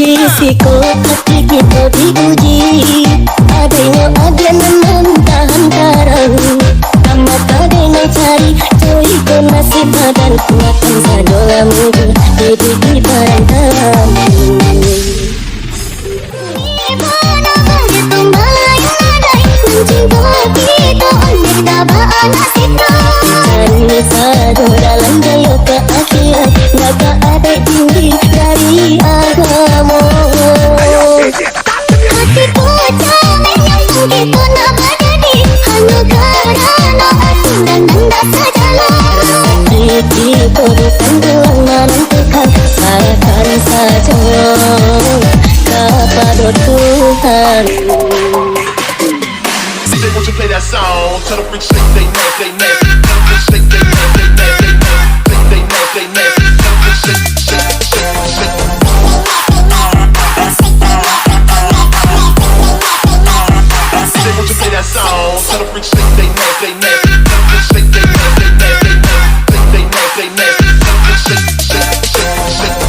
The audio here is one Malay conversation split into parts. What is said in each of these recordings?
Disiko hati Kito diuji, adanya namun tahan karang. Tamat adanya cari cuy ke nasib badan, makan sadola muda hidup di barang tamu. Ibana Baretong Balaian Adiak, mencinta Kito ondir dabaan nasibnya. Cari sadu dalam jayo ke akhirat, gak ada tinggi dari agama. Hatiku camen yang mungkin nak berjadi, hanya kerana aturan dan dasar jalan. Disiko bukan gelang menentukan, serahkan saja kepada Tuhan. They want you play that song, tell the freaks shake they nasty, they nasty. Tell the freaks shake they nasty, they nasty, they nasty, they nasty. Tell the freaks shake, shake, shake, shake. They want you play that song, tell the freaks shake they nasty, they nasty. Tell the freaks shake they nasty, they nasty, they nasty, they nasty. Tell the freaks shake, shake, shake, shake.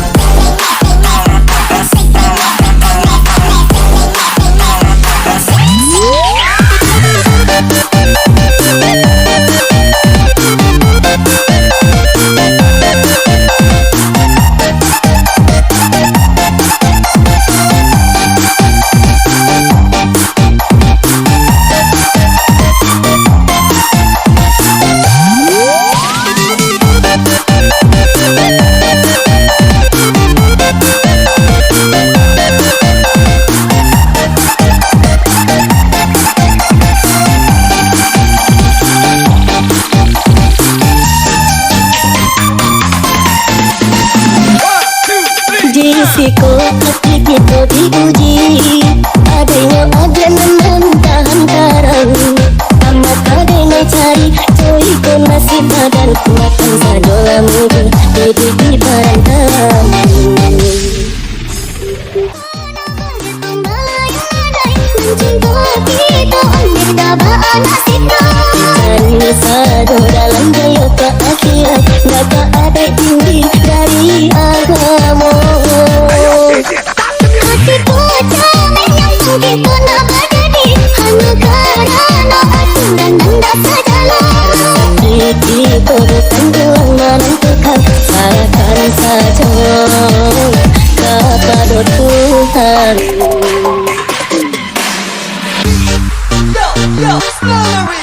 Disiko hati Kito diuji, adanya namun tahan karang. Tamat adanya cari cuy ke nasib badan, makan sadola muda hidup di barang tamu. Mencinta Kito ondir dabaan nasibnya. Cari sadu dalam jayo ke akhirat, gak ada tinggi dari agama. Hatiku camen yang mungkin nak berjadi, hanya kerana aturan dan dasar jalan. Disiko bukan gelang menentukan, serahkan saja kepada Tuhan. Yo, Smallery.